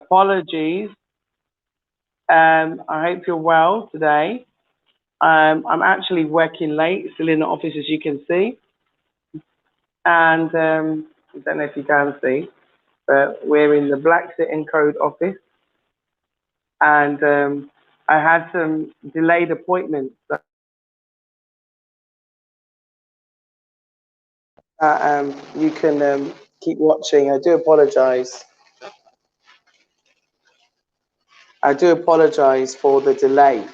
Apologies. I hope you're well today. I'm actually working late, still in the office as you can see. And I don't know if you can see, but we're in the BlaXit Code office. And I had some delayed appointments that you can keep watching. I do apologize. I do apologize for the delay.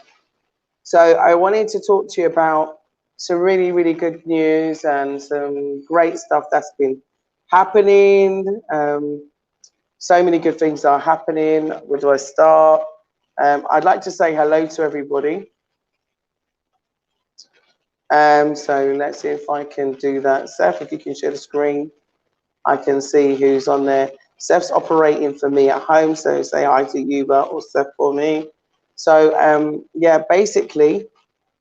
So I wanted to talk to you about some really, really good news and some great stuff that's been happening. So many good things are happening. Where do I start? I'd like to say hello to everybody. So let's see if I can do that. Seth, if you can share the screen, I can see who's on there. Seth's operating for me at home, so say hi to Yuba or Seth for me. So yeah, basically,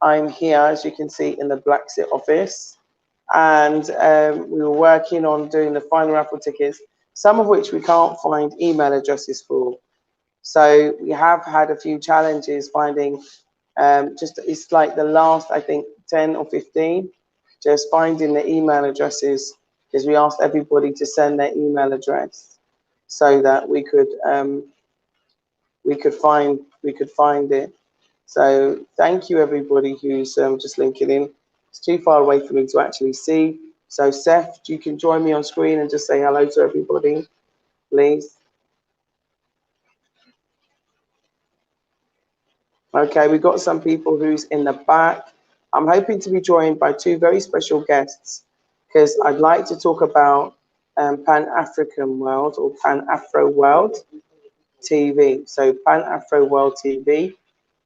I'm here, as you can see, in the BlaXit office, and we were working on doing the final raffle tickets, some of which we can't find email addresses for. So we have had a few challenges finding it's like the last, I think, 10 or 15, just finding the email addresses, because we asked everybody to send their email address so that we could find it. So thank you everybody who's just linking in. It's too far away for me to actually see. So Seth, you can join me on screen and just say hello to everybody, please. Okay, we've got some people who's in the back. I'm hoping to be joined by two very special guests because I'd like to talk about Pan-African World or Pan-Afro World TV. So Pan-Afro World TV.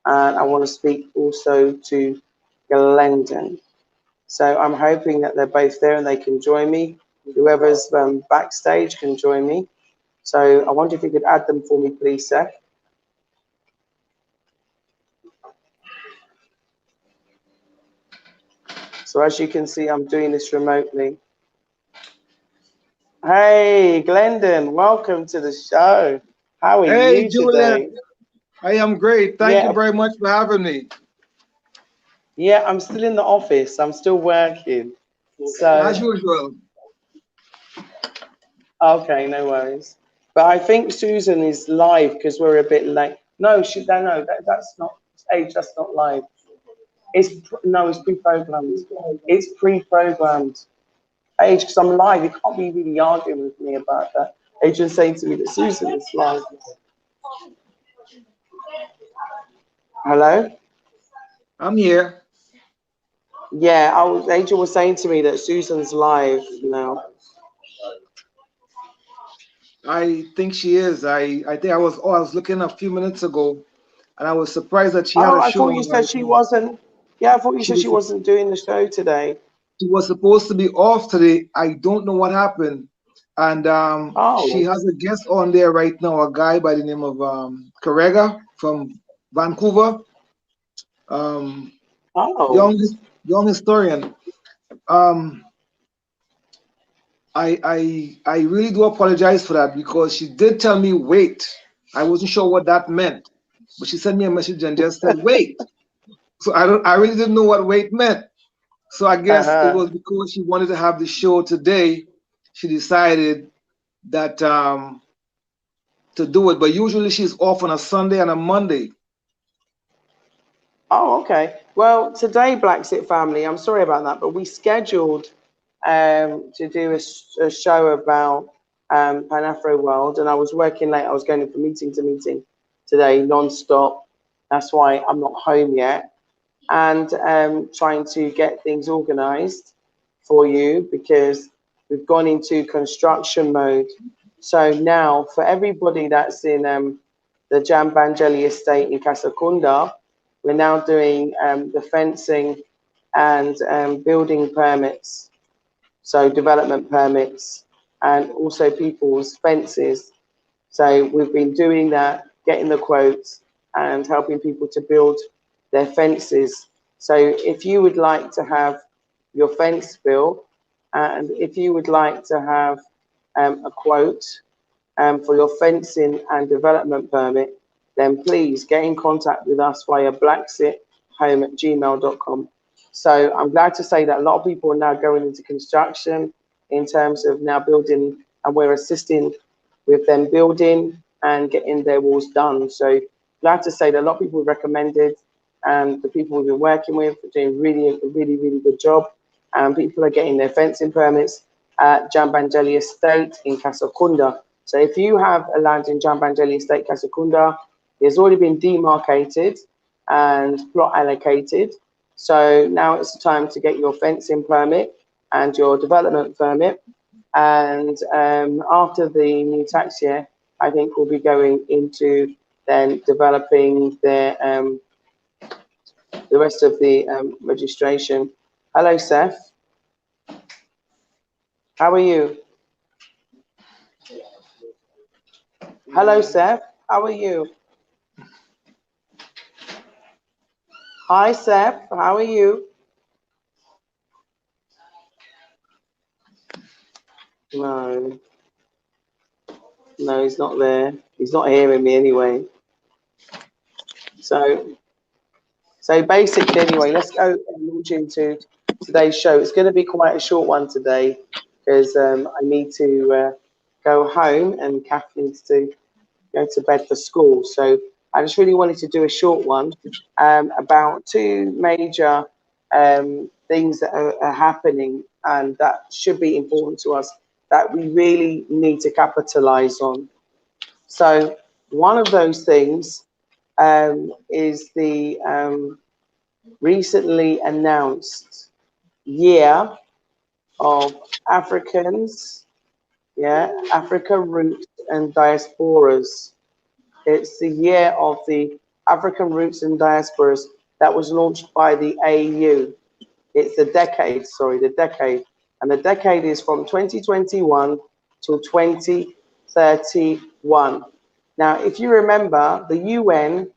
And I want to speak also to Glendon. So I'm hoping that they're both there and they can join me. Whoever's backstage can join me. So I wonder if you could add them for me, please, Seth. So as you can see, I'm doing this remotely. Hey, Glendon, welcome to the show. How are Hey, you Julian. today? I am great. Thank you Yeah, very much for having me. yeah, I'm still in the office. I'm still working. As So, usual. okay, no worries. But I think Susan is live because we're a bit late. No, that's not age. That's not live. No, it's pre-programmed. It's pre-programmed. Age, because I'm live. You can't be really arguing with me about that. Adrian's saying to me that Susan is live. Hello? I'm here. Yeah, Adrian was saying to me that Susan's live now. I think she is. I think I was looking a few minutes ago and I was surprised that she had Oh, a I show thought you on said right she now. wasn't. Yeah, I thought you She said she was wasn't doing the show today. she was supposed to be off today. I don't know what happened. And she Oh, has a guest on there right now, a guy by the name of Karega from Vancouver. Um, oh, young historian. Um, I really do apologize for that because she did tell me wait. I wasn't sure what that meant, but she sent me a message and just said wait. So I really didn't know what wait meant. So I guess it uh-huh. was because she wanted to have the show today. She decided that to do it. But usually she's off on a Sunday and a Monday. Oh, okay. Well, today, BlaXit Family, I'm sorry about that, but we scheduled to do a show about Pan Afro World, and I was working late. I was going from meeting to meeting today, non-stop. That's why I'm not home yet, and trying to get things organized for you because we've gone into construction mode. So now, for everybody that's in the Jambangeli estate in Casacunda, we're now doing the fencing and building permits, so development permits, and also people's fences. So we've been doing that, getting the quotes, and helping people to build their fences. So if you would like to have your fence built, and if you would like to have a quote, for your fencing and development permit, then please get in contact with us via blaxithome@gmail.com. So I'm glad to say that a lot of people are now going into construction in terms of now building, and we're assisting with them building and getting their walls done. So glad to say that a lot of people recommended, and the people we've been working with are doing really good job. And people are getting their fencing permits at Jambangeli Estate in Casacunda. So if you have a land in Jambangeli Estate, Casacunda, it's already been demarcated and plot allocated. So now it's time to get your fencing permit and your development permit. And after the new tax year, I think we'll be going into then developing the rest of the registration. Hello, Seth. How are you? Hello, Seth. How are you? Hi, Seth. How are you? No. No, he's not there. He's not hearing me anyway. So basically, anyway, let's go and launch into today's show. It's going to be quite a short one today because I need to go home and Kath needs to go to bed for school. So I just really wanted to do a short one about two major things that are happening and that should be important to us that we really need to capitalize on. So one of those things is the recently announced year of Africans, Africa roots and diasporas. It's the year of the African roots and diasporas that was launched by the AU. It's the decade, and the decade is from 2021 to 2031. Now, if you remember, the UN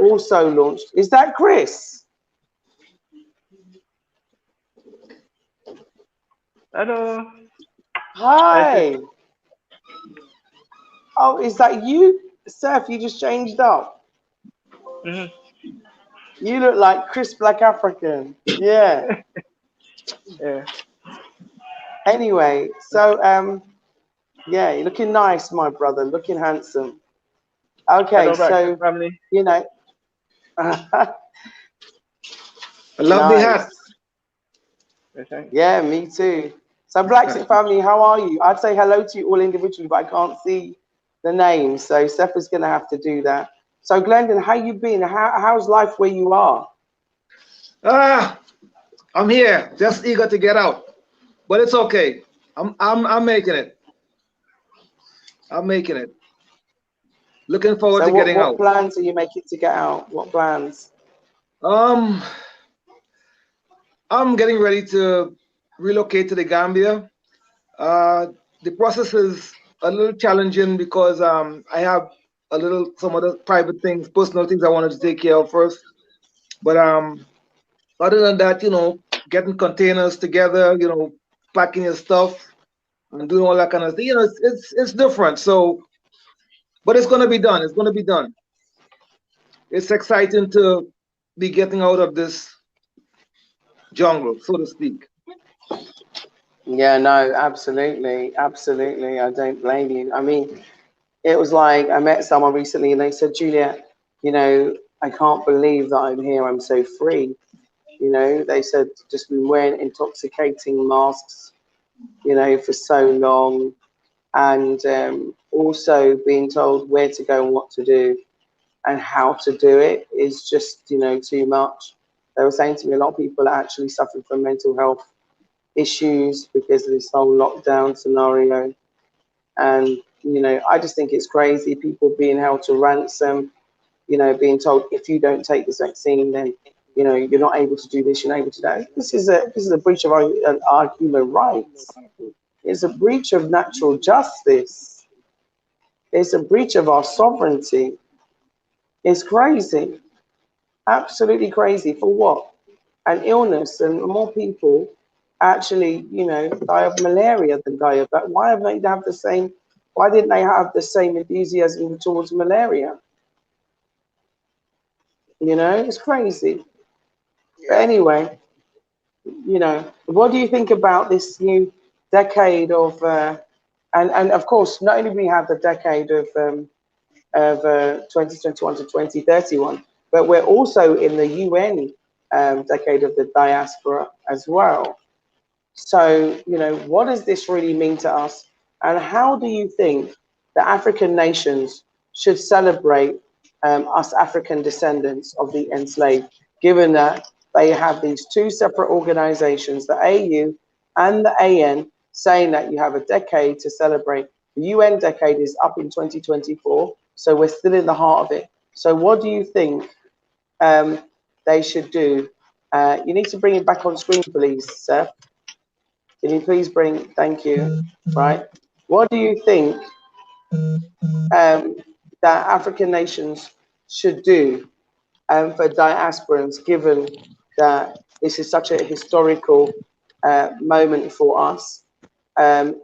also launched. Is that Chris? Hello. Hi. Oh, is that you? Seth, you just changed up. Mm-hmm. You look like Chris Black African. Yeah. Yeah. Anyway, so yeah, you're looking nice, my brother, looking handsome. Okay, Hello, BlaXit so family. you know, I love the hat. nice. Okay. Yeah, me too. So BlaXit family, how are you? I'd say hello to you all individually, but I can't see the names, so Steph is gonna have to do that. So Glendon, how you been? How's life where you are? Ah, I'm here, just eager to get out, but it's okay. I'm making it. I'm making it. Looking forward So to getting what out. plans are you making to get out? What plans? Um, I'm getting ready to relocate to the Gambia. The process is a little challenging because I have some other private things, personal things I wanted to take care of first. But other than that, getting containers together, packing your stuff and doing all that kind of thing, it's different. So, but it's gonna be done. It's gonna be done. It's exciting to be getting out of this jungle, so to speak. Yeah, no, absolutely, absolutely. I don't blame you. I mean, it was like I met someone recently and they said, Julia, I can't believe that I'm here. I'm so free. They said just been wearing intoxicating masks, for so long, and also being told where to go and what to do and how to do it is just, too much. They were saying to me a lot of people are actually suffering from mental health issues because of this whole lockdown scenario. And, I just think it's crazy. People being held to ransom, being told if you don't take this vaccine, then, you're not able to do this, you're not able to do that. This is a breach of our human rights. It's a breach of natural justice. It's a breach of our sovereignty. It's crazy. Absolutely crazy. For what? An illness, and more people actually, die of malaria than die of that. Why have they have the same Why didn't they have the same enthusiasm towards malaria? You know, it's crazy. But anyway, you know, what do you think about this new decade of, and of course, not only we have the decade of 2021 to 2031, but we're also in the UN decade of the diaspora as well. So, you know, what does this really mean to us? And how do you think the African nations should celebrate us African descendants of the enslaved, given that they have these two separate organizations, the AU and the AN, saying that you have a decade to celebrate? The UN decade is up in 2024, so we're still in the heart of it. So what do you think they should do? You need to bring it back on screen, please, Seth. Can you please bring, thank you, right? What do you think that African nations should do for diasporans, given that this is such a historical moment for us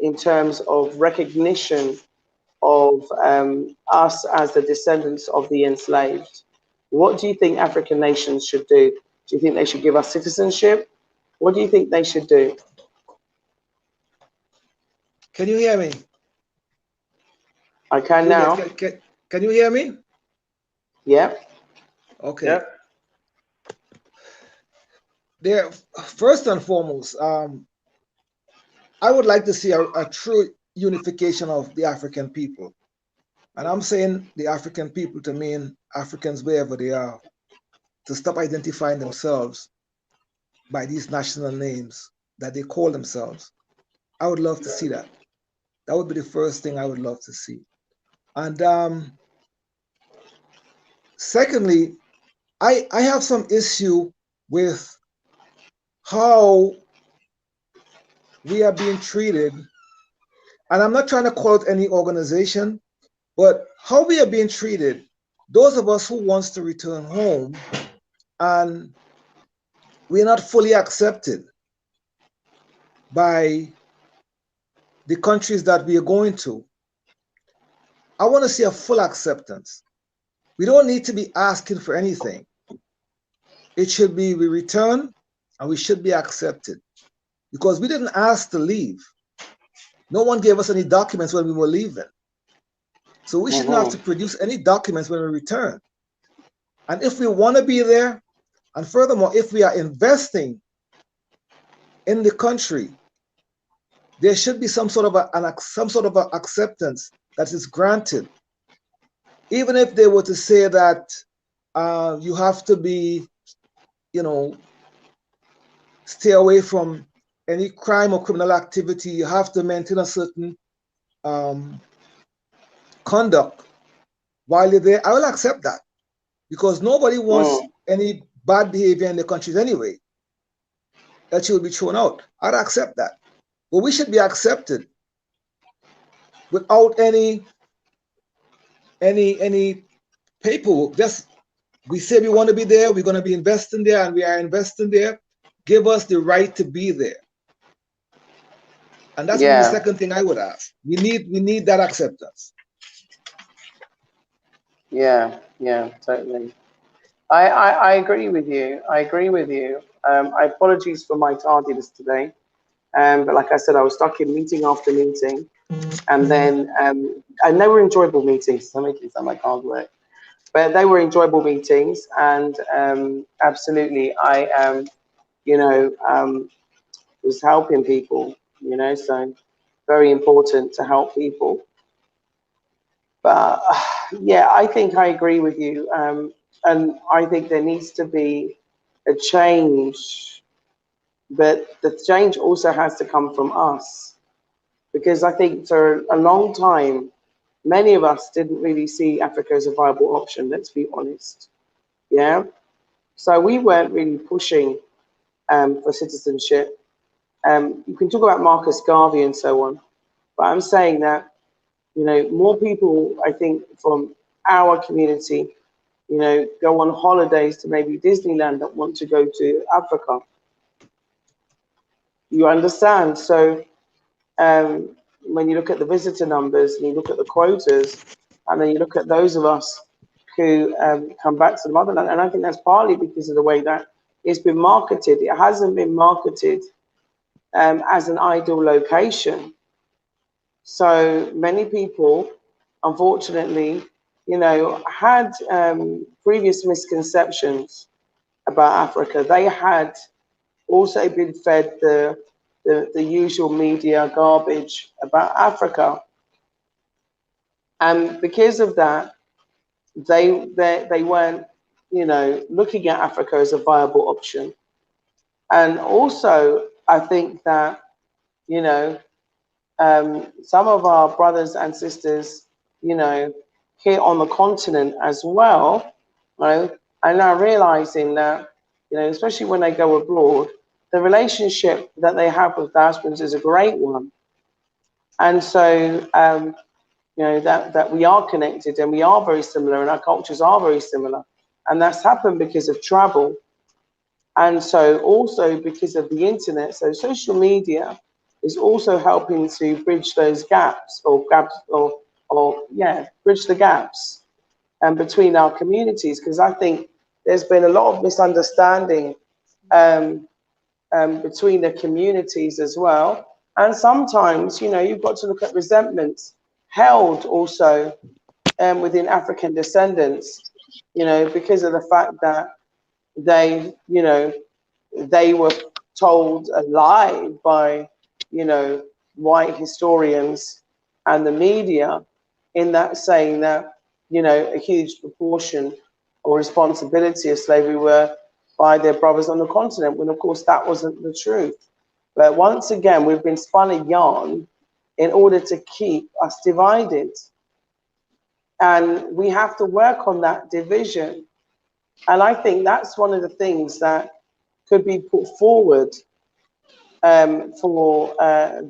in terms of recognition of us as the descendants of the enslaved? What do you think African nations should do? Do you think they should give us citizenship? What do you think they should do? Can you hear me? I can now. Can you hear me? Yeah. Okay. Yeah. There, first and foremost, I would like to see a true unification of the African people. And I'm saying the African people to mean Africans wherever they are, to stop identifying themselves by these national names that they call themselves. I would love to see that. That would be the first thing I would love to see. And secondly, I have some issue with how we are being treated. And I'm not trying to call out any organization, but how we are being treated, those of us who wants to return home and we're not fully accepted by the countries that we are going to. I want to see a full acceptance. We don't need to be asking for anything. It should be we return and we should be accepted because we didn't ask to leave. No one gave us any documents when we were leaving. So we shouldn't have to produce any documents when we return. And if we want to be there, and furthermore, if we are investing in the country, there should be some sort of a acceptance that is granted. Even if they were to say that you have to be, you know, stay away from any crime or criminal activity, you have to maintain a certain conduct while you're there, I will accept that because nobody wants any bad behavior in the countries anyway. That should be thrown out. I'd accept that. But we should be accepted without any paperwork. Just we say we want to be there, we're going to be investing there, and we are investing there. Give us the right to be there. And that's the second thing I would ask. We need that acceptance. Yeah, totally. I agree with you. I agree with you. I apologize for my tardiness today. But like I said, I was stuck in meeting after meeting. And then, and they were enjoyable meetings. So making it sound like hard work. But they were enjoyable meetings. And absolutely, I am, was helping people, so very important to help people. But yeah, I think I agree with you. And I think there needs to be a change, but the change also has to come from us. Because I think for a long time, many of us didn't really see Africa as a viable option, let's be honest. Yeah. So we weren't really pushing for citizenship. You can talk about Marcus Garvey and so on, but I'm saying that, more people, I think, from our community, go on holidays to maybe Disneyland that want to go to Africa. You understand? So, when you look at the visitor numbers and you look at the quotas, and then you look at those of us who come back to the motherland, and I think that's partly because of the way that it's been marketed. It hasn't been marketed as an ideal location. So many people, unfortunately, had previous misconceptions about Africa. They had also been fed the usual media garbage about Africa. And because of that, they weren't, looking at Africa as a viable option. And also, I think that, some of our brothers and sisters, here on the continent as well, are now realizing that, especially when they go abroad, the relationship that they have with diasporans is a great one. And so, that we are connected and we are very similar and our cultures are very similar. And that's happened because of travel. And so also because of the internet. So social media is also helping to bridge those gaps bridge the gaps between our communities. Because I think there's been a lot of misunderstanding between the communities as well. And sometimes, you've got to look at resentments held also within African descendants, because of the fact that they were told a lie by, white historians and the media, in that saying that, a huge proportion or responsibility of slavery were by their brothers on the continent, when of course that wasn't the truth. But once again, we've been spun a yarn in order to keep us divided. And we have to work on that division. And I think that's one of the things that could be put forward for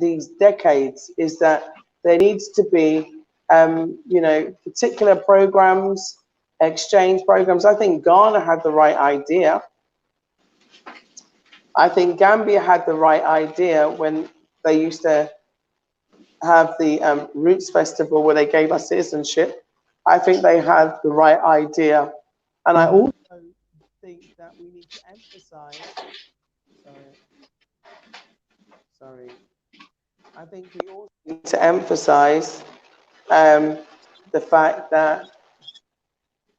these decades, is that there needs to be, particular programs, exchange programs. I think Ghana had the right idea. I think Gambia had the right idea when they used to have the Roots Festival where they gave us citizenship. I think they had the right idea. And I also think that we need to emphasize, I think we also need to emphasize the fact that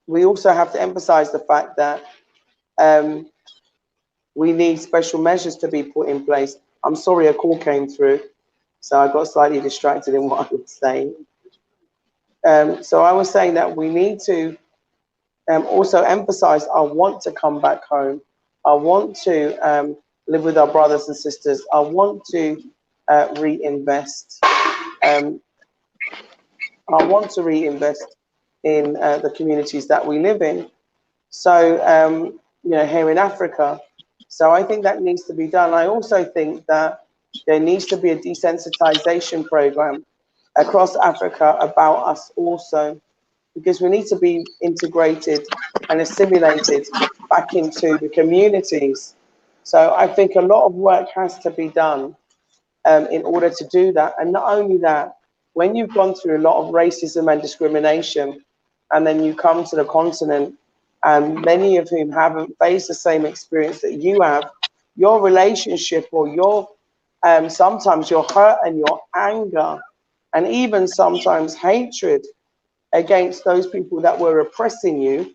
we also have to emphasize the fact that we need special measures to be put in place. I'm sorry, a call came through, so I got slightly distracted in what I was saying. So I was saying that we need to also emphasize, I want to come back home. I want to live with our brothers and sisters. I want to reinvest. I want to reinvest in the communities that we live in. So, here in Africa. So I think that needs to be done. I also think that there needs to be a desensitization program across Africa about us also, because we need to be integrated and assimilated back into the communities. So I think a lot of work has to be done in order to do that. And not only that, when you've gone through a lot of racism and discrimination, and then you come to the continent, and many of whom haven't faced the same experience that you have, your relationship or your sometimes your hurt and your anger, and even sometimes hatred against those people that were oppressing you,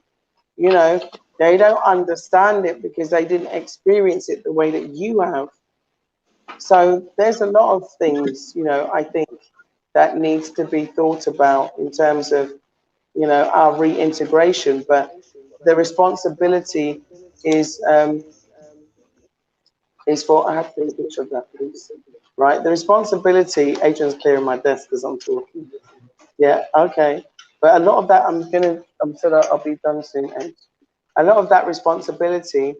they don't understand it because they didn't experience it the way that you have. So there's a lot of things, I think that needs to be thought about in terms of, our reintegration. But the responsibility is for, I have to take a picture of that, please. Right, the responsibility, Adrian's clearing my desk because I'm talking. Yeah, okay. But a lot of that, I'm sure that I'll be done soon. And a lot of that responsibility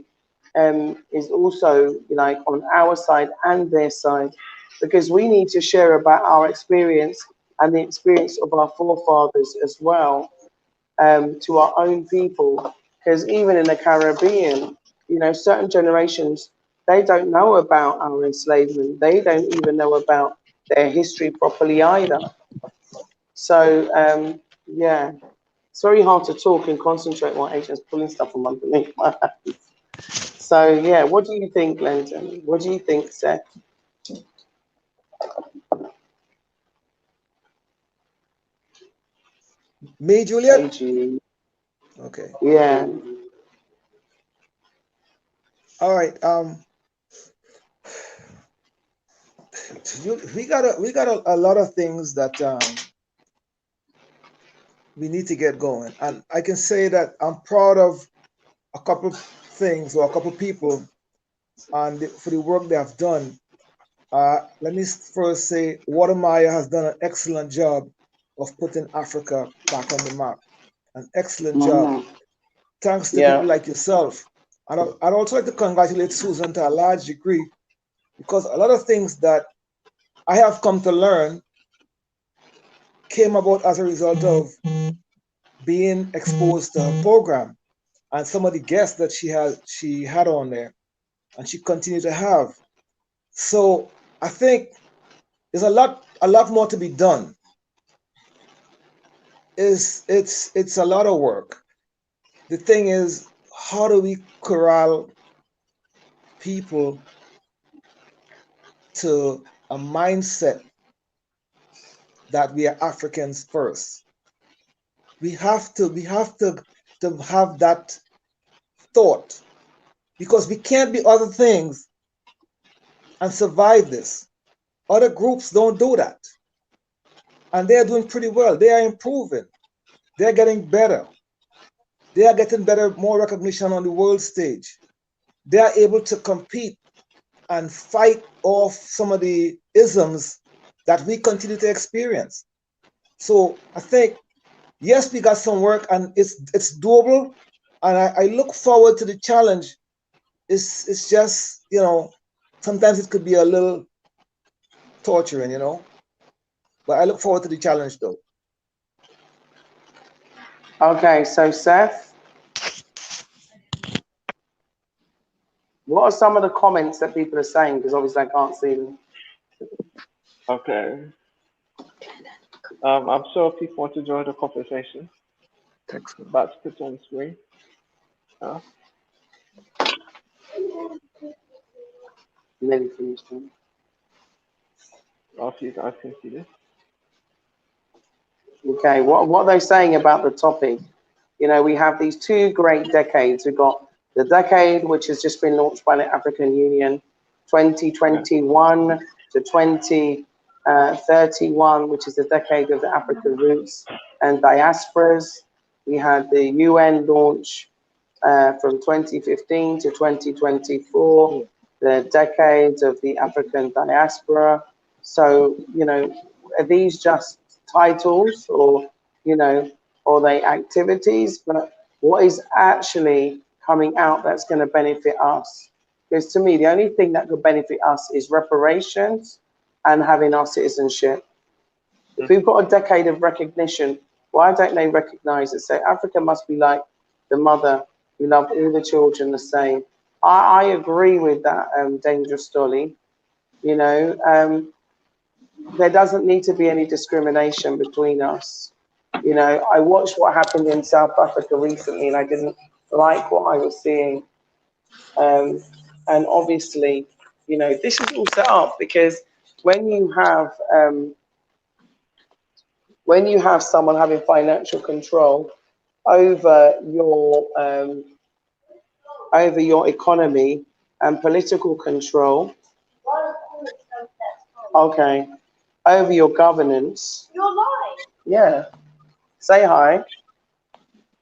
is also like on our side and their side, because we need to share about our experience and the experience of our forefathers as well, to our own people. Because even in the Caribbean, certain generations, they don't know about our enslavement. They don't even know about their history properly either. So yeah, it's very hard to talk and concentrate while Asians pulling stuff from underneath my hands. So yeah, what do you think, Glendon? What do you think, Seth? Me, Juliet? AG. Okay. Yeah. All right. We got a lot of things that we need to get going, and I can say that I'm proud of a couple things or a couple people for the work they have done. Let me first say, Watermeyer has done an excellent job of putting Africa back on the map. An excellent job. Mm-hmm. Thanks to people Yeah. like yourself. And I'd also like to congratulate Susan to a large degree, because a lot of things that I have come to learn came about as a result of being exposed to her program and some of the guests that she had on there, and she continued to have. So I think there's a lot more to be done. It's a lot of work. The thing is, how do we corral people to a mindset that we are Africans first? We have to have that thought, because we can't be other things and survive this. Other groups don't do that, and they are doing pretty well. They are improving. They are getting better. They are getting better, more recognition on the world stage. They are able to compete and fight off some of the isms that we continue to experience. So I think, yes, we got some work, and it's doable, and I look forward to the challenge. It's just, sometimes it could be a little torturing, but I look forward to the challenge though. Okay, so Seth, what are some of the comments that people are saying? Because obviously I can't see them. Okay. I'm sure people want to join the conversation. Thanks. About to put on the screen. Uh, Nearly finished them. I'll see if I can see this. Okay, what are they saying about the topic? We have these two great decades. We've got the decade, which has just been launched by the African Union, Yeah. 2021 to 2031, which is the decade of the African roots and diasporas. We had the UN launch from 2015 to 2024, the decades of the African diaspora. So, are these just titles, or, are they activities? But what is actually coming out that's going to benefit us? Because to me, the only thing that could benefit us is reparations and having our citizenship. If we've got a decade of recognition, why don't they recognize it? Say Africa must be like the mother who loved all the children the same. I agree with that, Dangerous Dolly. There doesn't need to be any discrimination between us. I watched what happened in South Africa recently, and I didn't like what I was seeing. And obviously, this is all set up because when you have someone having financial control over your economy and political control, okay, over your governance. You're lying. Yeah. Say hi.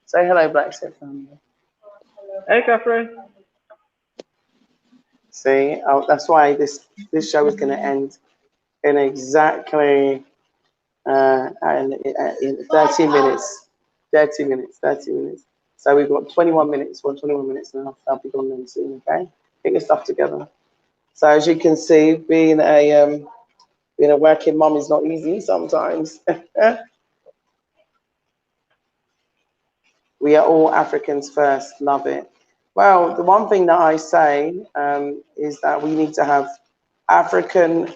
Say hello, BlaXit Family. Hey, Catherine. See, that's why this show is going to end in exactly in 30 minutes. 30 minutes. 30 minutes. So we've got 21 minutes. Well, 21 minutes now. I'll be gone then soon. Okay. Get your stuff together. So as you can see, being a working mum is not easy sometimes. We are all Africans first. Love it. Well, the one thing that I say is that we need to have African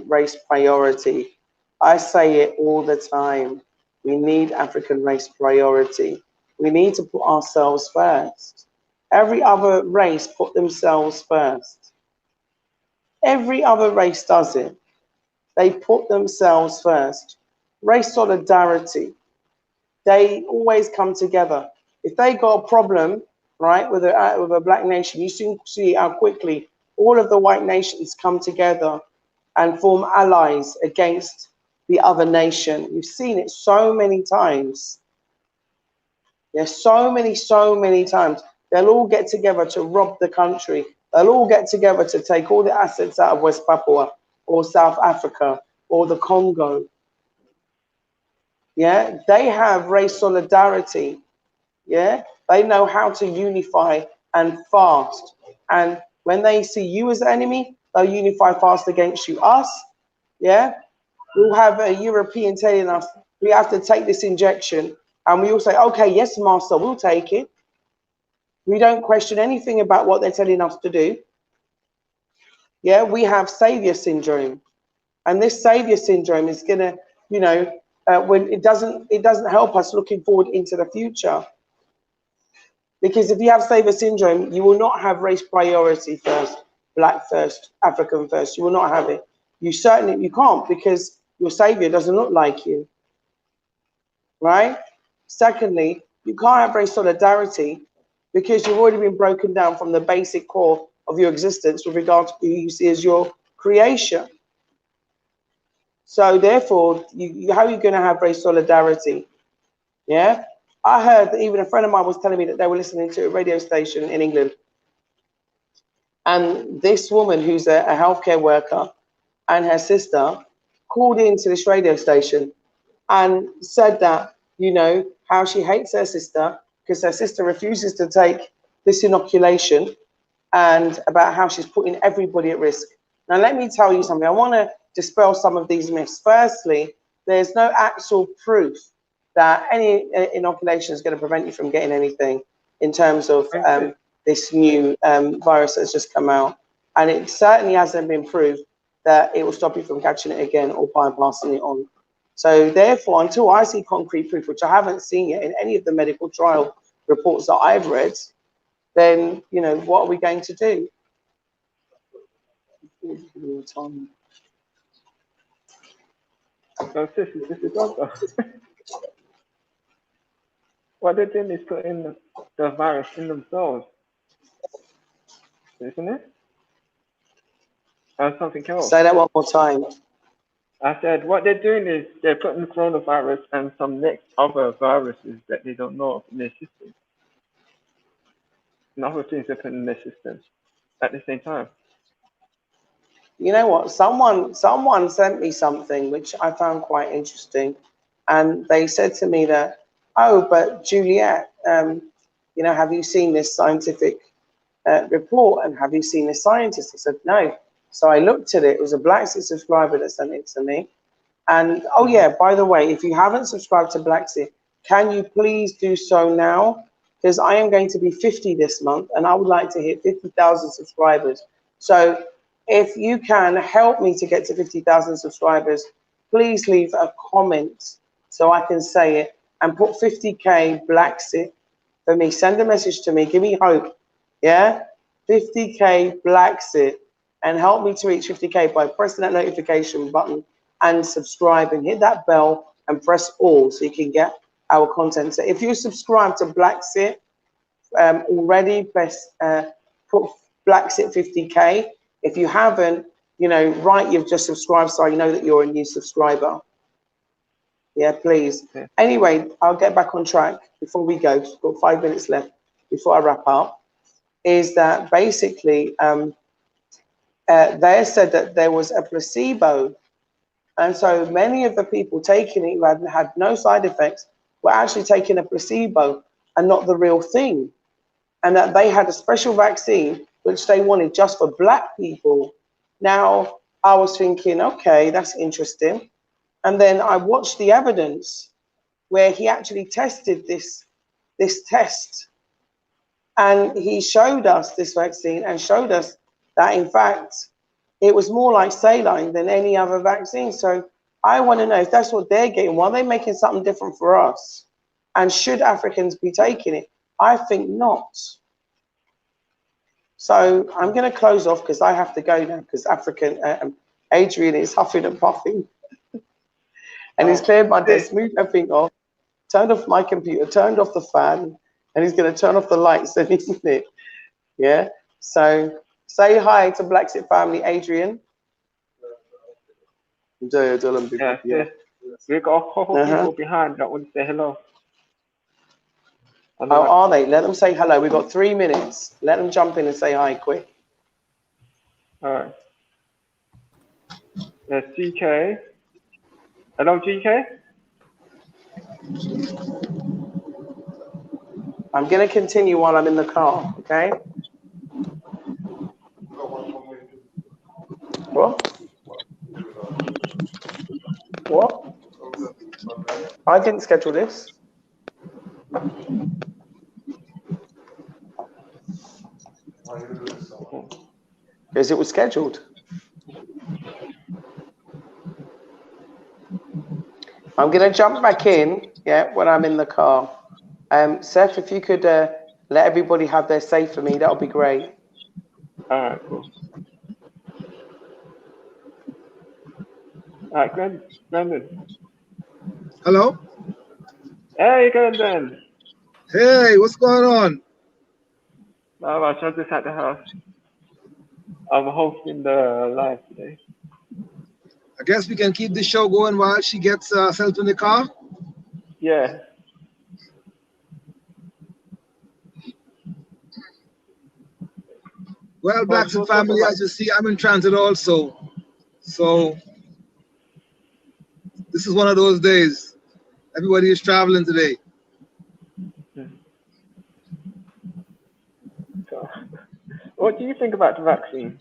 race priority. I say it all the time. We need African race priority. We need to put ourselves first. Every other race put themselves first. Every other race does it. They put themselves first. Race solidarity. They always come together. If they got a problem, right, with a black nation, you soon see how quickly all of the white nations come together and form allies against the other nation. You've seen it so many times. There's so many times. They'll all get together to rob the country. They'll all get together to take all the assets out of West Papua or South Africa or the Congo. Yeah, they have race solidarity. Yeah, they know how to unify and fast. And when they see you as the enemy, they'll unify fast against you. Us, yeah, we'll have a European telling us we have to take this injection, and we all say, okay, yes, master, we'll take it. We don't question anything about what they're telling us to do. Yeah, we have savior syndrome, and this savior syndrome is gonna, you know, when it doesn't help us looking forward into the future. Because if you have savior syndrome, you will not have race priority first, black first, African first. You will not have it. You can't, because your savior doesn't look like you, right? Secondly, you can't have race solidarity because you've already been broken down from the basic core of your existence with regard to who you see as your creation. So therefore, how are you going to have race solidarity? Yeah, I heard that even a friend of mine was telling me that they were listening to a radio station in England, and this woman who's a healthcare worker and her sister called into this radio station and said that, you know, how she hates her sister because her sister refuses to take this inoculation, and about how she's putting everybody at risk. Now, let me tell you something. I want to dispel some of these myths. Firstly, there's no actual proof that any inoculation is going to prevent you from getting anything in terms of this new virus that's just come out. And it certainly hasn't been proved that it will stop you from catching it again or bypassing it on. So therefore, until I see concrete proof, which I haven't seen yet in any of the medical trial reports that I've read, then, you know, what are we going to do? So, sis, is this a doctor? What they're doing is putting the virus in themselves, isn't it? And something else. Say that one more time. I said, what they're doing is they're putting the coronavirus and some next other viruses that they don't know of in their system. And other things they're putting in their system at the same time. You know what? Someone sent me something which I found quite interesting, and they said to me that, oh, but Juliet, you know, have you seen this scientific report, and have you seen this scientist? I said no. So I looked at it. It was a BlaXit subscriber that sent it to me. And oh yeah, by the way, if you haven't subscribed to BlaXit, can you please do so now? Because I am going to be 50 this month, and I would like to hit 50,000 subscribers. So if you can help me to get to 50,000 subscribers, please leave a comment so I can say it, and put 50K BlaXit for me. Send a message to me. Give me hope. Yeah, 50K BlaXit, and help me to reach 50K by pressing that notification button and subscribing. Hit that bell and press all so you can get our content. So if you subscribe to BlaXit already, press put BlaXit 50K. If you haven't, you know, write you've just subscribed so I know that you're a new subscriber. Yeah, please. Okay. Anyway, I'll get back on track before we go. We've got 5 minutes left before I wrap up. Is that basically they said that there was a placebo, and so many of the people taking it who had no side effects were actually taking a placebo and not the real thing, and that they had a special vaccine which they wanted just for black people. Now, I was thinking, okay, that's interesting. And then I watched the evidence where he actually tested this test, and he showed us this vaccine and showed us that in fact it was more like saline than any other vaccine. So I want to know if that's what they're getting, why are they making something different for us? And should Africans be taking it? I think not. So I'm going to close off because I have to go now because Adrian is huffing and puffing and he's cleared my desk, moved everything off, turned off my computer, turned off the fan, and he's going to turn off the lights and isn't it? Yeah. So say hi to BlaXit family, Adrian. Yeah, we got a couple people behind that want to say hello. Oh, are they? Let them say hello. We've got 3 minutes. Let them jump in and say hi quick. All right. There's GK. Hello, GK. I'm going to continue while I'm in the car, okay? What? What? I didn't schedule this. Because it was scheduled. I'm going to jump back in, yeah, when I'm in the car. Seth, if you could let everybody have their say for me, that would be great. All right, cool. All right, Brandon. Hello? Hey, Brandon. Hey, what's going on? Not much. I'm just at the house. I'm hosting the live today. I guess we can keep the show going while she gets herself in the car. Yeah. Well, BlaXit family, as you see, I'm in transit also. So this is one of those days. Everybody is traveling today. So, what do you think about the vaccine?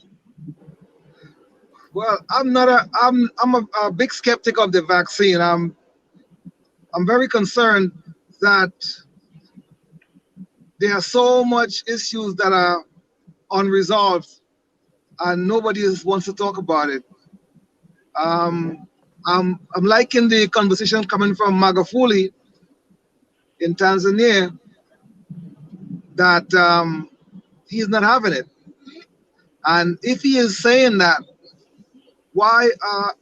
Well, I'm a big skeptic of the vaccine. I'm very concerned that there are so much issues that are unresolved and nobody wants to talk about it. I'm liking the conversation coming from Magufuli in Tanzania that he's not having it. And if he is saying that, why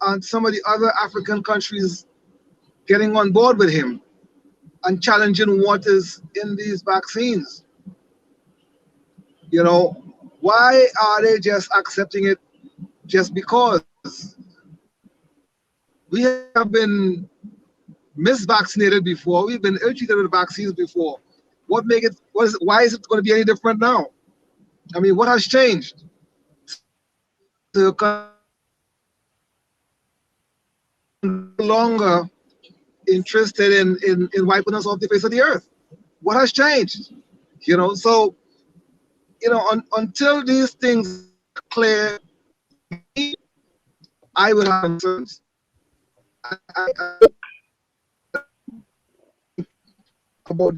aren't some of the other African countries getting on board with him and challenging what is in these vaccines? You know, why are they just accepting it just because? We have been misvaccinated before. We've been ill-treated with vaccines before. Why is it going to be any different now? I mean, what has changed? To no longer interested in wiping us off the face of the earth. What has changed? You know, so until these things are clear, I would have concerns. I about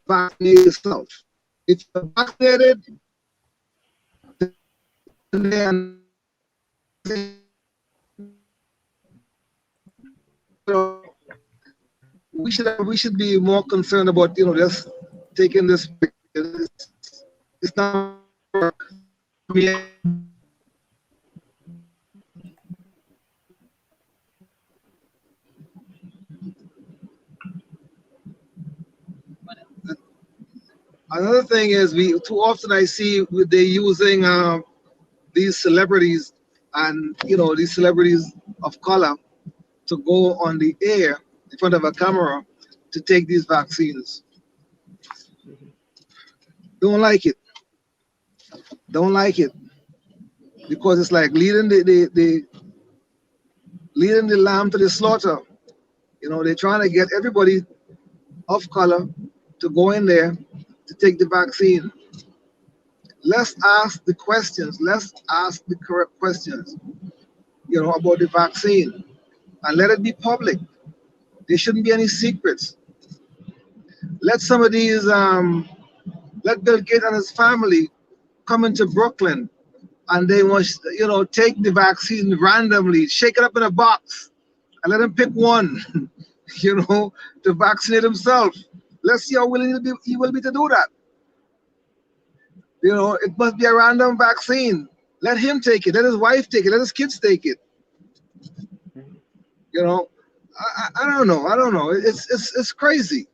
vaccinated yourself. If you're vaccinated, then we should be more concerned about just taking this. It's not work. I mean, another thing is too often I see they're using these celebrities and these celebrities of color to go on the air in front of a camera to take these vaccines. Don't like it. Don't like it because it's like leading leading the lamb to the slaughter. They're trying to get everybody of color to go in there to take the vaccine. Let's ask the questions. Let's ask the correct questions, about the vaccine, and let it be public. There shouldn't be any secrets. Let some of these, let Bill Gates and his family come into Brooklyn and they must, take the vaccine randomly, shake it up in a box, and let him pick one, to vaccinate himself. Let's see how willing he will be to do that. It must be a random vaccine. Let him take it. Let his wife take it. Let his kids take it. I don't know. I don't know. It's crazy.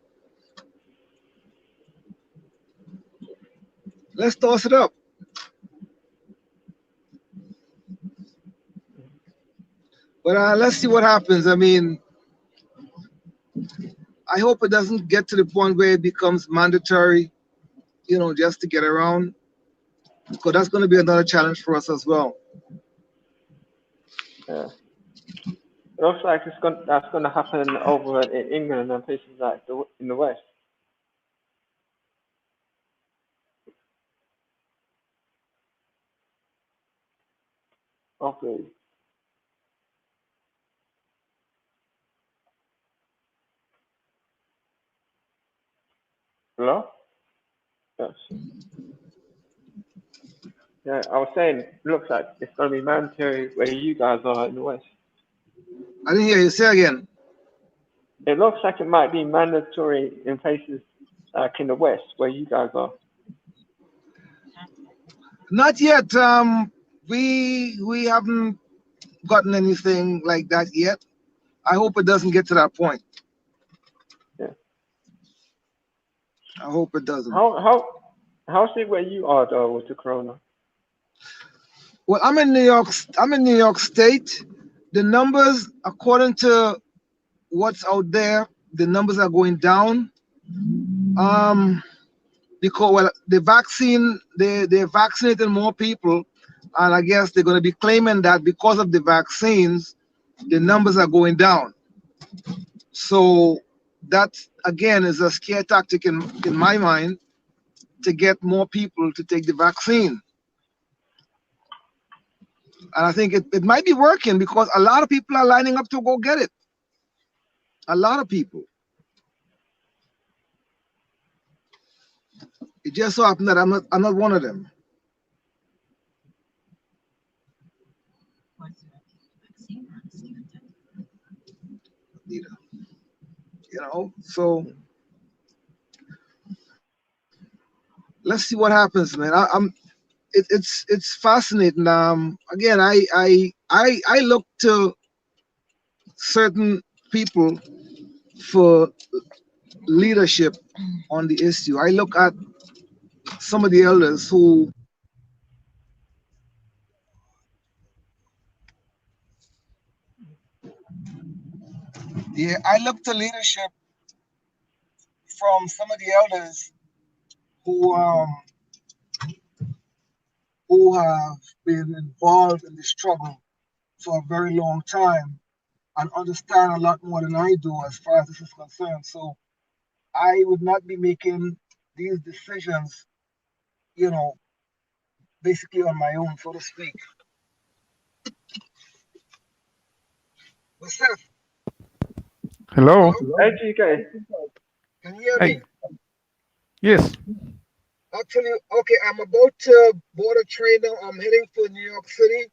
Let's toss it up. But let's see what happens. I mean, I hope it doesn't get to the point where it becomes mandatory, just to get around, because that's going to be another challenge for us as well. Yeah. It looks like that's going to happen over in England and places like in the West. Okay. Hello? Yes. Yeah, I was saying, it looks like it's going to be mandatory where you guys are in the West. I didn't hear you. Say again. It looks like it might be mandatory in places like in the West where you guys are. Not yet. We haven't gotten anything like that yet. I hope it doesn't get to that point. Yeah. I hope it doesn't. How's it where you are though with the corona? Well, I'm in New York. I'm in New York State. The numbers, according to what's out there, the numbers are going down. Because the vaccine, they're vaccinating more people, and I guess they're going to be claiming that because of the vaccines, the numbers are going down. So that again is a scare tactic in my mind to get more people to take the vaccine. And I think it might be working because a lot of people are lining up to go get it. A lot of people. It just so happened that I'm not one of them. So let's see what happens, man. It's fascinating. Again, I look to certain people for leadership on the issue. I look at some of the elders who I look to leadership from some of the elders who have been involved in the struggle for a very long time and understand a lot more than I do as far as this is concerned. So I would not be making these decisions, basically on my own, so to speak. But Seth. Hello. Hey, GK. Can you hear me? Yes. Actually, okay, I'm about to board a train now. I'm heading for New York City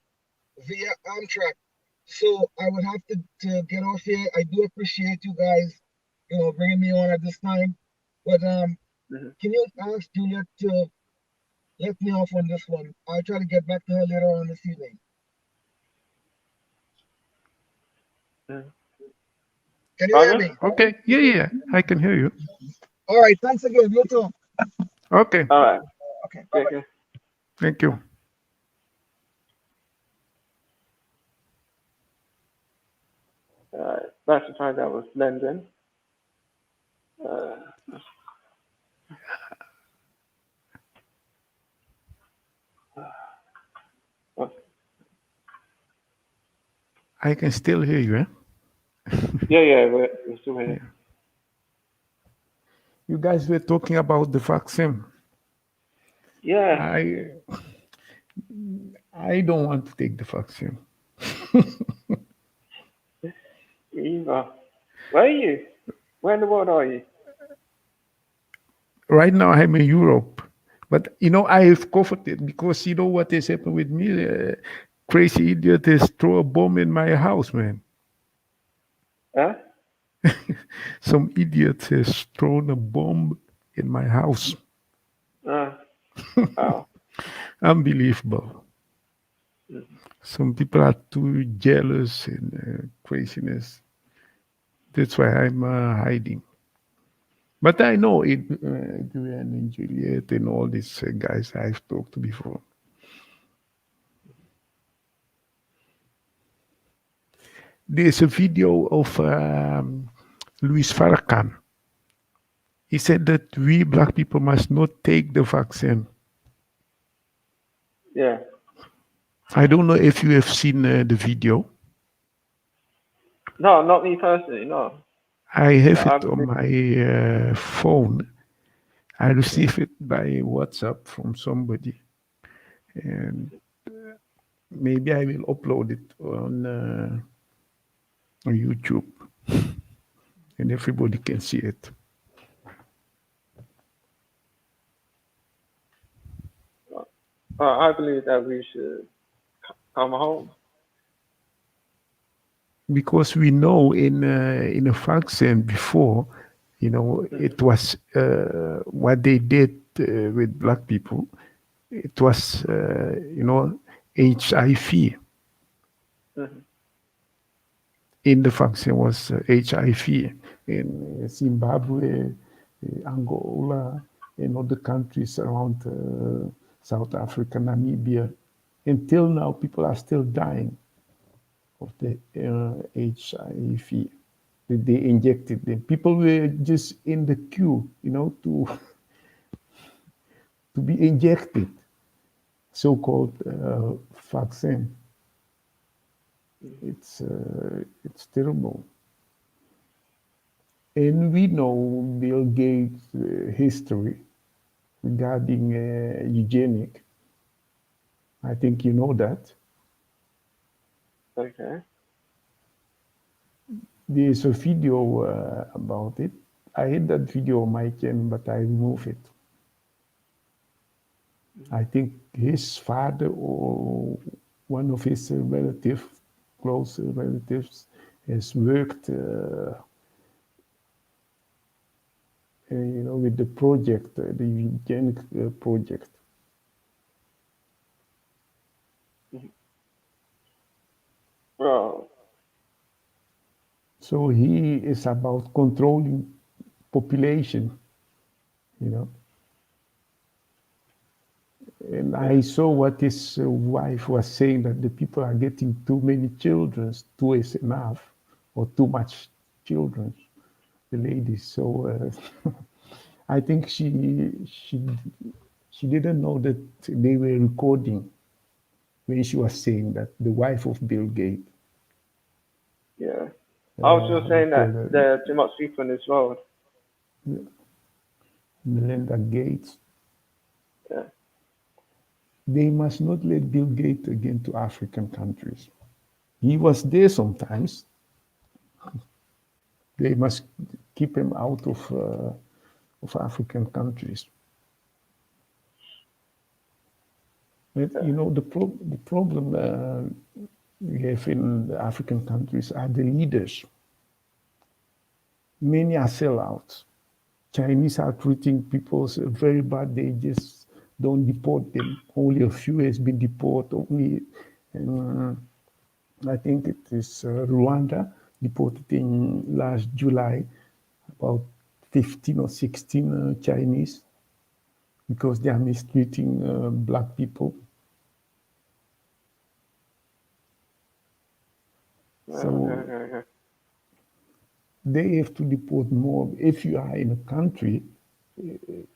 via Amtrak. So I would have to get off here. I do appreciate you guys, bringing me on at this time. But can you ask Juliet to let me off on this one? I'll try to get back to her later on this evening. Can you hear me? Okay. Yeah. I can hear you. All right. Thanks again. You too. Okay. All right. Okay. Bye-bye. Thank you. That's the time that was London. I can still hear you, eh? Yeah, we're still here. Yeah. You guys were talking about the vaccine. Yeah. I don't want to take the vaccine. Eva, where are you? Where in the world are you? Right now I'm in Europe, But I've covered it because what has happened with me. Crazy idiot has thrown a bomb in my house, man. Huh? Some idiot has thrown a bomb in my house. Wow. Unbelievable. Mhm. Some people are too jealous and craziness. That's why I'm hiding. But I know it, Adrian and Juliet and all these guys I've talked to before. There's a video of Luis Farrakhan. He said that we black people must not take the vaccine. Yeah. I don't know if you have seen the video. No, not me personally. No. I No, have I it haven't on been. my phone. I Yeah. received it by WhatsApp from somebody, and maybe I will upload it on YouTube, and everybody can see it. I believe that we should come home. Because we know in a vaccine before, Mhm. it was what they did with black people. It was HIV. Mhm. In the vaccine was HIV in Zimbabwe, Angola, and other countries around South Africa, Namibia. Until now, people are still dying of the HIV. They injected them. People were just in the queue, to be injected, so-called vaccine. It's terrible. And we know Bill Gates' history regarding eugenic. I think you know that. Okay. There's a video about it. I had that video on my channel, but I removed it. I think his father or one of his relatives, close relatives, has worked, with the project, the eugenic project. Mhm. Well, So he is about controlling population, you know. And yeah. I saw what his wife was saying that the people are getting too many children, too is enough, or too much children, the ladies. So I think she didn't know that they were recording when she was saying that the wife of Bill Gates, Yeah. I was just how do you saying call that her, there are too much people in this world. Melinda Gates. Yeah. They must not let Bill Gates again to African countries. He was there sometimes. They must keep him out of African countries. But, Yeah. the problem we have in the African countries are the leaders. Many are sellouts. Chinese are treating people very bad. They just don't deport them. Only a few has been deported. Only, uh, I think it is Rwanda deported in last July about 15 or 16 Chinese because they are mistreating black people. Okay. So Okay. Okay. they have to deport more. If you are in a country, you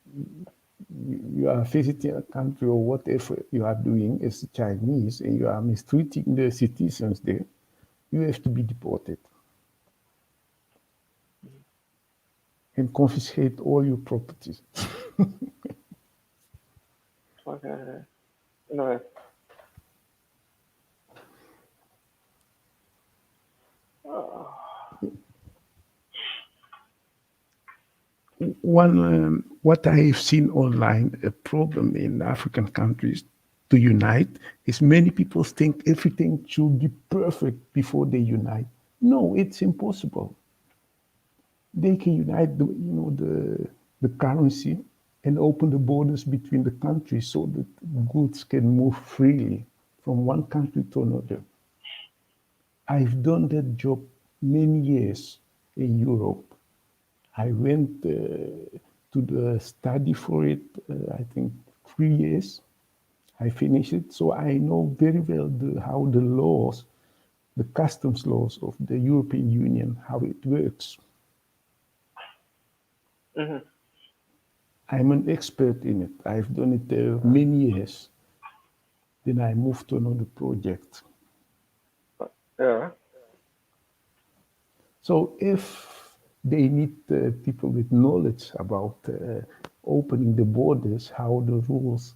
are visiting a country or whatever you are doing as Chinese and you are mistreating the citizens there, you have to be deported and confiscate all your properties. Okay. Okay. No. Oh. One what I've seen online, a problem in African countries to unite is many people think everything should be perfect before they unite. No, it's impossible. They can unite the currency and open the borders between the countries so that goods can move freely from one country to another. I've done that job many years in Europe. I went to the study for it, I think 3 years. I finished it, so I know very well how the laws, the customs laws of the European Union, how it works. Mm-hmm. I'm an expert in it. I've done it many years. Then I moved to another project. Yeah. So if they need people with knowledge about opening the borders, how the rules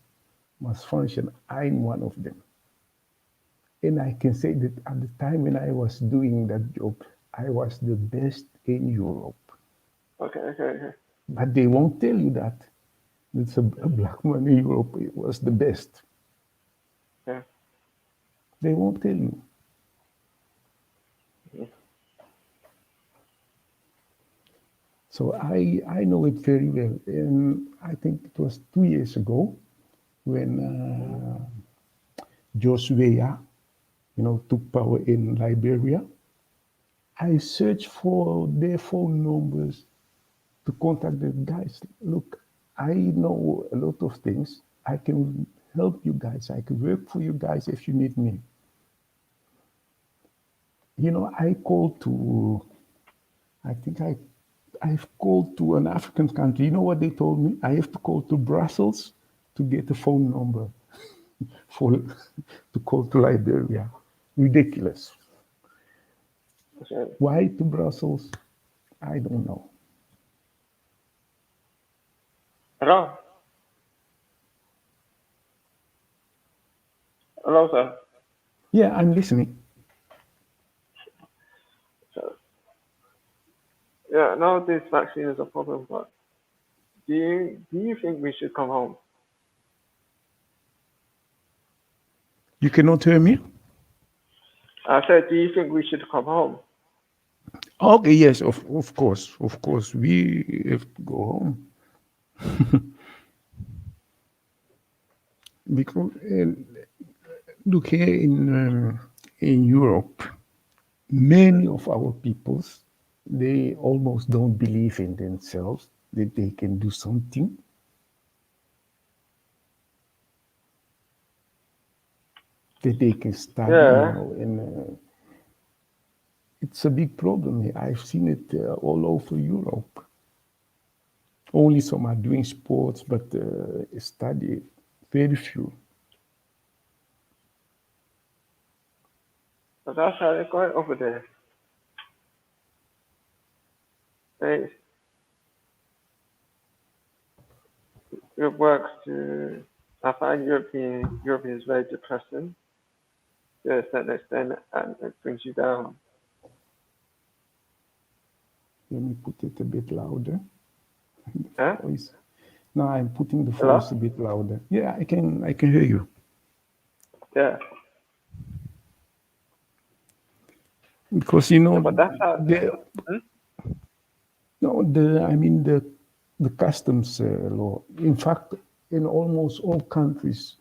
must function, I'm one of them. And I can say that at the time when I was doing that job, I was the best in Europe. Okay. But they won't tell you that. It's a black man in Europe was the best. Yeah. They won't tell you. So I know it very well. And I think it was 2 years ago when Joshua, took power in Liberia. I searched for their phone numbers to contact the guys. Look, I know a lot of things. I can help you guys. I can work for you guys if you need me. I called to, I think I've called to an African country. You know what they told me? I have to call to Brussels to get a phone number for to call to Liberia. Ridiculous. Okay. Why to Brussels? I don't know. Hello. Hello, sir. Yeah, I'm listening. So, yeah, now this vaccine is a problem, but do you think we should come home? You cannot hear me? I said, do you think we should come home? Okay, yes, of course. Of course. We have to go home. Because look here in Europe, many of our peoples, they almost don't believe in themselves that they can do something. That they can study, Yeah. and it's a big problem here. I've seen it all over Europe. Only some are doing sports, but study, very few. But that's how they're going over there. They, it works to, I find Europeans very depressing to a certain extent, and it brings you down. Let me put it a bit louder. Huh? Voice. Now I'm putting the Hello? voice a bit louder. Yeah, I can hear you. Yeah. Because Yeah, but that's how. the Hmm? no the I mean the customs law. In fact, in almost all countries,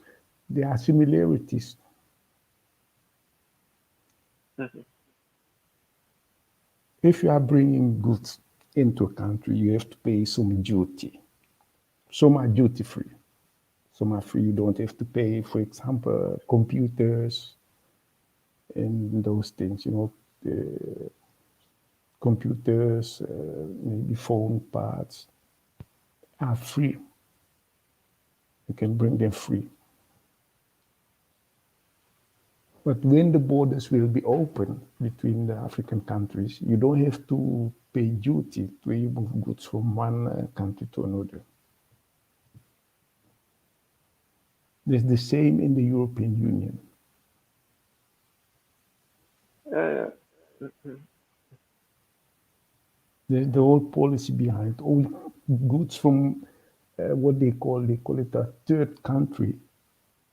there are similarities. Mhm. If you are bringing goods into a country, you have to pay some duty. Some are duty free. Some are free. You don't have to pay, for example, computers and those things. The computers, maybe phone parts are free. You can bring them free. But when the borders will be open between the African countries, you don't have to pay duty to move goods from one country to another. It's the same in the European Union. Yeah. Mhm. The whole policy behind all goods from what they call it a third country.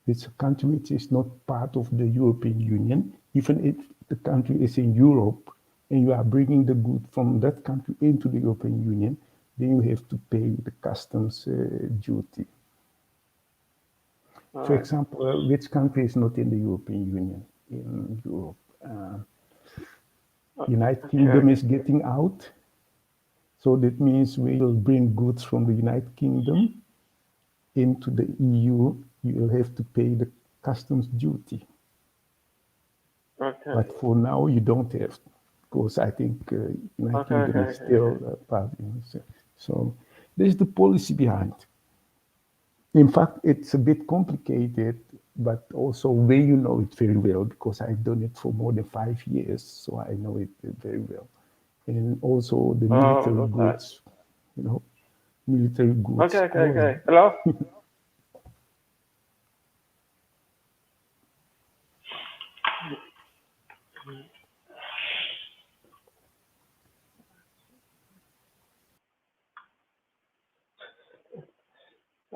It's a country which is not part of the European Union, even if the country is in Europe and you are bringing the good from that country into the European Union, then you have to pay the customs duty. All For right. example, which country is not in the European Union in Europe? United Kingdom is getting out. So that means we will bring goods from the United Kingdom into the EU. You will have to pay the customs duty. Okay. But for now, you don't have, because I think United Kingdom is still part. So there's the policy behind. In fact, it's a bit complicated, but also when you know it very well, because I've done it for more than 5 years, so I know it very well. And also the military goods, military goods. Okay. Hello?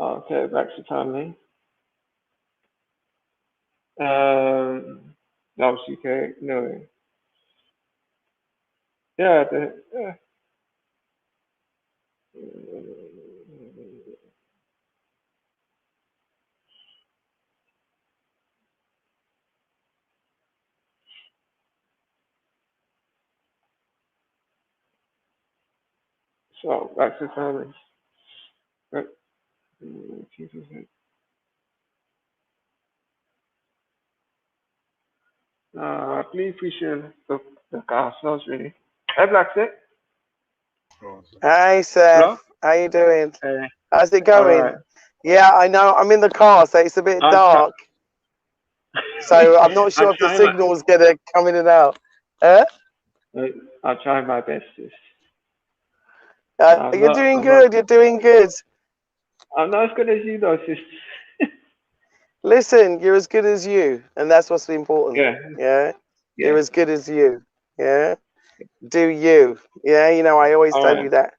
Okay, Bla Xit Family. That was UK. No. Yeah. So Bla Xit Family. Please appreciate the cast. That was really. Hey, Bla Xit. Hi, Seth. Hello? How you doing? Hey. How's it going? All right. Yeah, I know. I'm in the car, so it's a bit dark. So I'm not sure if the signal's gonna come in and out. I'll try my best. You're doing good. You're doing good. I'm not as good as you, though, sis. Listen, you're as good as you, and that's what's important. Yeah. You're as good as you. Yeah. Do you? Yeah. You know, I always tell you that.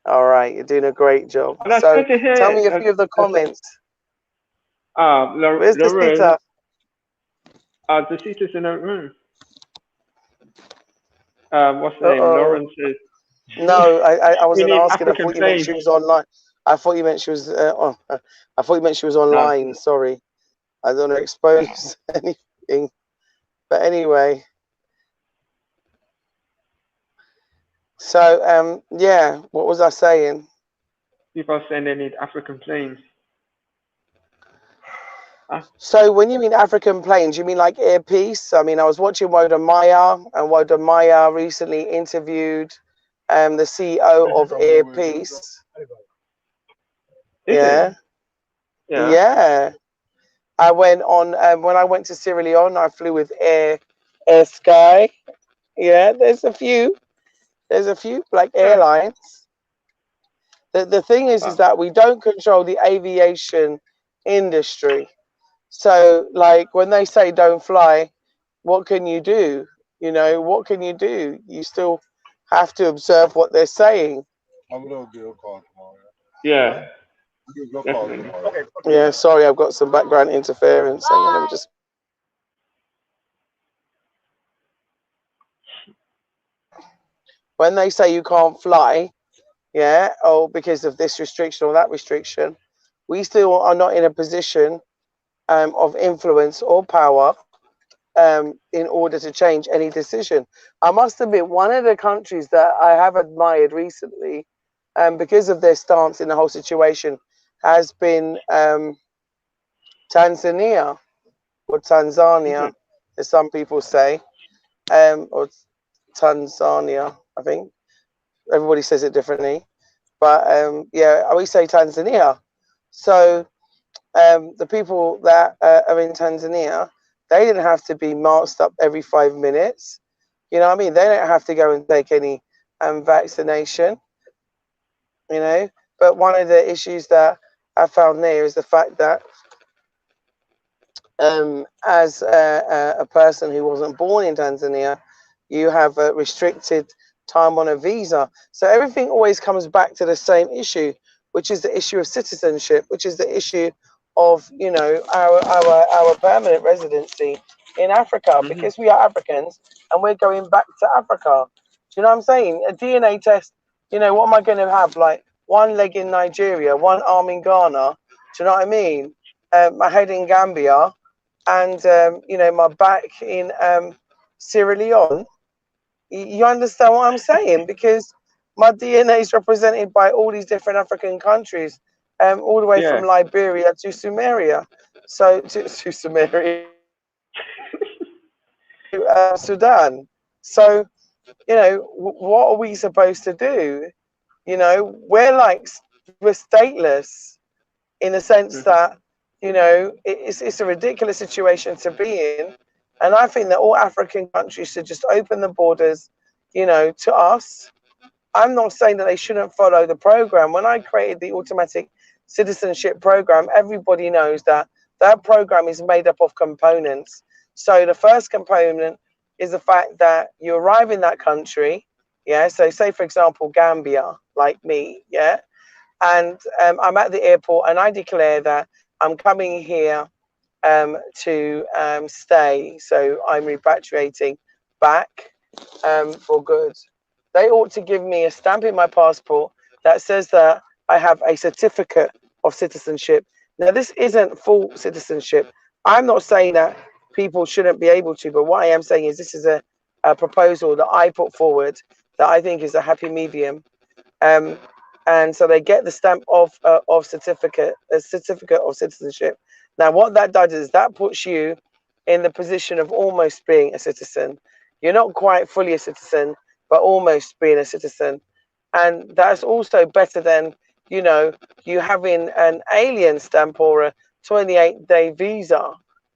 All right, you're doing a great job. So tell me a few of the comments. Where's the Sita? The Sita's in her room. What's the name? Lauren says. No, I wasn't asking. African I thought you meant she was online. I thought you meant she was. I thought you meant she was online. Sorry, I don't want to expose anything. But anyway, so yeah, what was I saying? People are saying they need African planes. So when you mean African planes, you mean like earpiece? I mean, I was watching Woda Maya, and Woda Maya recently interviewed the CEO of Earpiece. Yeah. I went on when I went to Sierra Leone. I flew with Air Sky. Yeah, there's a few like airlines. The thing is that we don't control the aviation industry. So like when they say don't fly, what can you do? You know, what can you do? You still have to observe what they're saying. I'm gonna give a call tomorrow. Yeah. Okay. Yeah, sorry, I've got some background interference. Hang on, let me just. When they say you can't fly, yeah, because of this restriction or that restriction, we still are not in a position of influence or power in order to change any decision. I must admit, one of the countries that I have admired recently, because of their stance in the whole situation, has been Tanzania or Tanzania, as some people say, or Tanzania, I think. Everybody says it differently. But yeah, we say Tanzania. So the people that are in Tanzania, they didn't have to be masked up every 5 minutes. You know what I mean? They don't have to go and take any vaccination, you know. But one of the issues that I found there is the fact that as a person who wasn't born in Tanzania, you have restricted time on a visa. So everything always comes back to the same issue, which is the issue of citizenship, which is the issue of, you know, our permanent residency in Africa, because we are Africans and we're going back to Africa. Do you know what I'm saying? A DNA test, you know, what am I going to have? Like one leg in Nigeria, one arm in Ghana. Do you know what I mean? My head in Gambia, and you know, my back in Sierra Leone. You understand what I'm saying? Because my DNA is represented by all these different African countries, all the way from Liberia to Sumeria, so to Sumeria, to Sudan. So, you know, what are we supposed to do? You know, we're stateless in the sense that, you know, it's a ridiculous situation to be in. And I think that all African countries should just open the borders, you know, to us. I'm not saying that they shouldn't follow the program. When I created the automatic citizenship program, everybody knows that that program is made up of components. So the first component is the fact that you arrive in that country. Yeah. So say, for example, Gambia, like me. Yeah. And I'm at the airport and I declare that I'm coming here to stay. So I'm repatriating back for good. They ought to give me a stamp in my passport that says that I have a certificate of citizenship. Now, this isn't full citizenship. I'm not saying that people shouldn't be able to, but what I am saying is this is a proposal that I put forward that I think is a happy medium. And so they get the stamp of certificate, a certificate of citizenship. Now, what that does is that puts you in the position of almost being a citizen. You're not quite fully a citizen, but almost being a citizen. And that's also better than, you know, you having an alien stamp or a 28-day visa,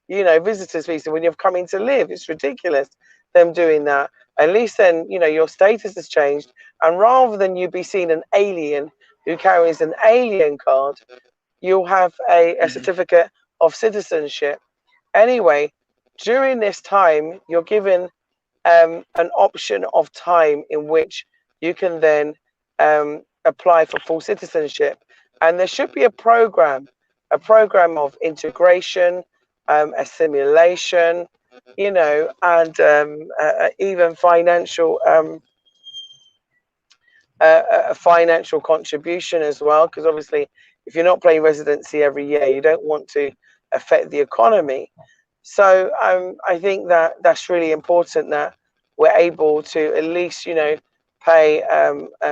you know, visitor's visa when you're coming to live. It's ridiculous, them doing that. At least then, you know, your status has changed. And rather than you be seen an alien who carries an alien card, you'll have a certificate of citizenship. Anyway, during this time, you're given an option of time in which you can then apply for full citizenship. And there should be a program of integration, assimilation, you know, and even financial a financial contribution as well, because obviously if you're not paying residency every year, you don't want to affect the economy. So I think that that's really important, that we're able to at least, you know, pay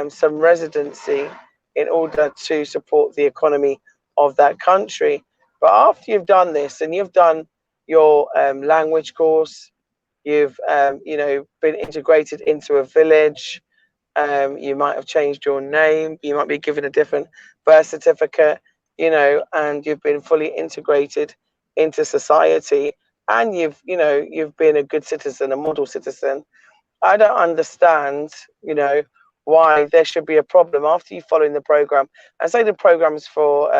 some residency in order to support the economy of that country. But after you've done this and you've done your language course, you've you know, been integrated into a village, you might have changed your name, you might be given a different birth certificate, you know, and you've been fully integrated into society, and you've, you know, you've been a good citizen, a model citizen. I don't understand, you know, why there should be a problem after you follow in the program. And say the program's for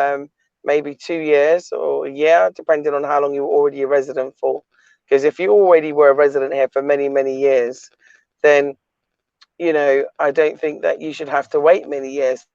maybe 2 years or a year, depending on how long you were already a resident for. Because if you already were a resident here for many, many years, then, you know, I don't think that you should have to wait many years.